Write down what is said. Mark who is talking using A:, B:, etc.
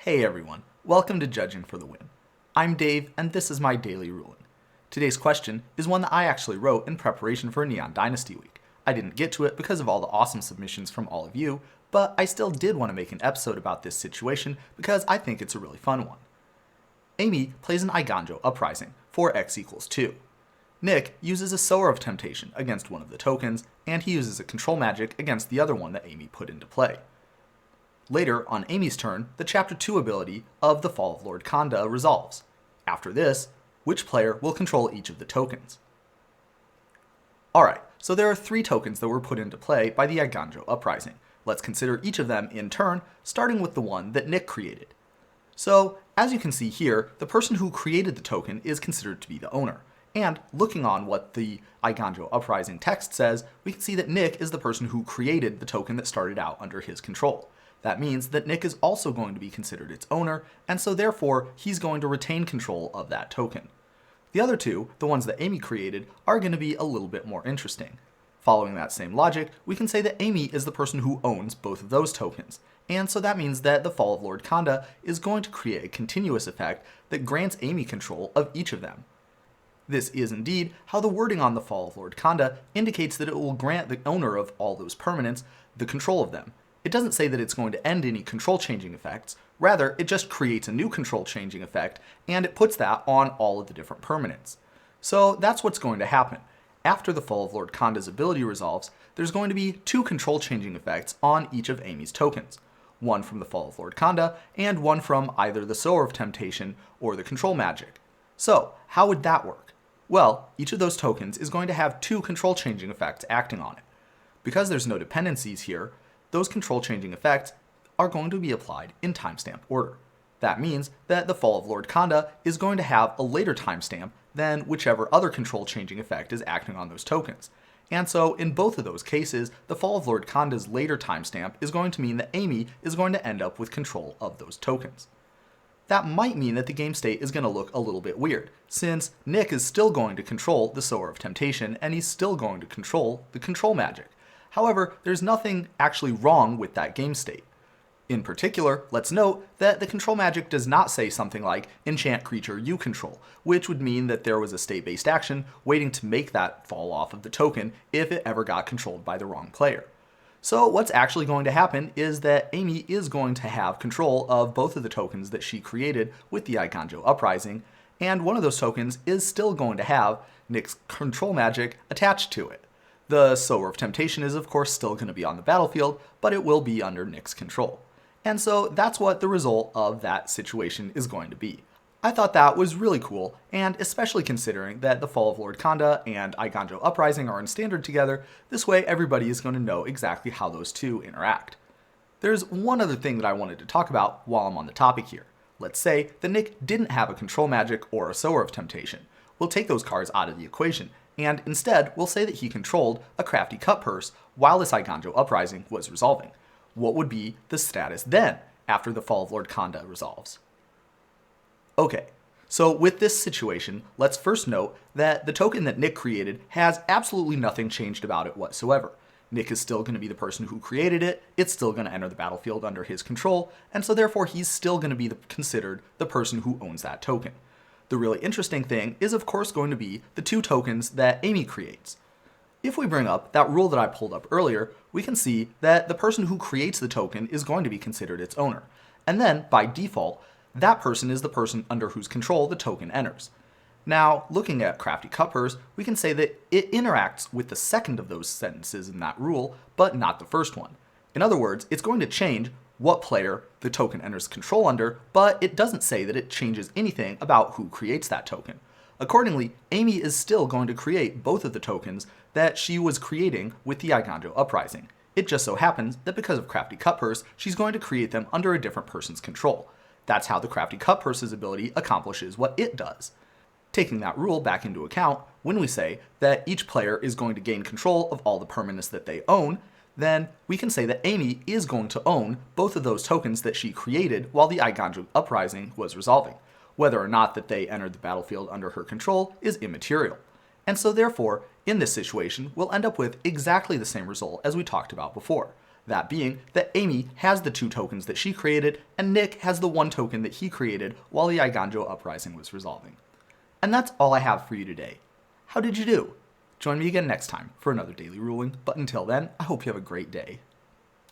A: Hey everyone, welcome to Judging for the Win. I'm Dave, and this is my daily ruling. Today's question is one that I actually wrote in preparation for Neon Dynasty Week. I didn't get to it because of all the awesome submissions from all of you, but I still did want to make an episode about this situation because I think it's a really fun one. Amy plays an Eiganjo Uprising for x equals 2. Nick uses a Sower of Temptation against one of the tokens, and he uses a control magic against the other one that Amy put into play. Later, on Amy's turn, the Chapter 2 ability of the Fall of Lord Konda resolves. After this, which player will control each of the tokens? Alright, so there are 3 tokens that were put into play by the Eiganjo Uprising. Let's consider each of them in turn, starting with the one that Nick created. So, as you can see here, the person who created the token is considered to be the owner. And looking on what the Eiganjo Uprising text says, we can see that Nick is the person who created the token that started out under his control. That means that Nick is also going to be considered its owner, and so therefore he's going to retain control of that token. The other 2, the ones that Amy created, are going to be a little bit more interesting. Following that same logic, we can say that Amy is the person who owns both of those tokens, and so that means that the Fall of Lord Konda is going to create a continuous effect that grants Amy control of each of them. This is indeed how the wording on the Fall of Lord Konda indicates that it will grant the owner of all those permanents the control of them. It doesn't say that it's going to end any control changing effects, rather it just creates a new control changing effect and it puts that on all of the different permanents. So that's what's going to happen. After the Fall of Lord Konda's ability resolves, there's going to be 2 control changing effects on each of Amy's tokens. One from the Fall of Lord Konda and one from either the Sower of Temptation or the control magic. So how would that work? Well, each of those tokens is going to have 2 control changing effects acting on it. Because there's no dependencies here, those control changing effects are going to be applied in timestamp order. That means that the Fall of Lord Konda is going to have a later timestamp than whichever other control changing effect is acting on those tokens. And so in both of those cases, the Fall of Lord Konda's later timestamp is going to mean that Amy is going to end up with control of those tokens. That might mean that the game state is going to look a little bit weird, since Nick is still going to control the Sower of Temptation and he's still going to control the control magic. However, there's nothing actually wrong with that game state. In particular, let's note that the control magic does not say something like enchant creature you control, which would mean that there was a state-based action waiting to make that fall off of the token if it ever got controlled by the wrong player. So what's actually going to happen is that Amy is going to have control of both of the tokens that she created with the Eiganjo Uprising, and one of those tokens is still going to have Nick's control magic attached to it. The Sower of Temptation is of course still going to be on the battlefield, but it will be under Nick's control. And so that's what the result of that situation is going to be. I thought that was really cool, and especially considering that the Fall of Lord Konda and Eiganjo Uprising are in standard together, this way everybody is going to know exactly how those 2 interact. There's one other thing that I wanted to talk about while I'm on the topic here. Let's say that Nick didn't have a control magic or a Sower of Temptation. We'll take those cards out of the equation, and instead we'll say that he controlled a Crafty Cutpurse while this Eiganjo Uprising was resolving. What would be the status then, after the Fall of Lord Konda resolves? Okay, so with this situation, let's first note that the token that Nick created has absolutely nothing changed about it whatsoever. Nick is still going to be the person who created it, it's still going to enter the battlefield under his control, and so therefore he's still going to be considered the person who owns that token. The really interesting thing is of course going to be the 2 tokens that Amy creates. If we bring up that rule that I pulled up earlier, we can see that the person who creates the token is going to be considered its owner. And then, by default, that person is the person under whose control the token enters. Now, looking at Crafty Cutpurse, we can say that it interacts with the second of those sentences in that rule, but not the first one. In other words, it's going to change what player the token enters control under, but it doesn't say that it changes anything about who creates that token. Accordingly, Amy is still going to create both of the tokens that she was creating with the Eiganjo Uprising. It just so happens that because of Crafty Cutpurse, she's going to create them under a different person's control. That's how the Crafty Cutpurse's ability accomplishes what it does. Taking that rule back into account, when we say that each player is going to gain control of all the permanents that they own, then we can say that Amy is going to own both of those tokens that she created while the Eiganjo Uprising was resolving. Whether or not that they entered the battlefield under her control is immaterial. And so therefore, in this situation, we'll end up with exactly the same result as we talked about before. That being that Amy has the 2 tokens that she created, and Nick has the 1 token that he created while the Eiganjo Uprising was resolving. And that's all I have for you today. How did you do? Join me again next time for another daily ruling, but until then, I hope you have a great day.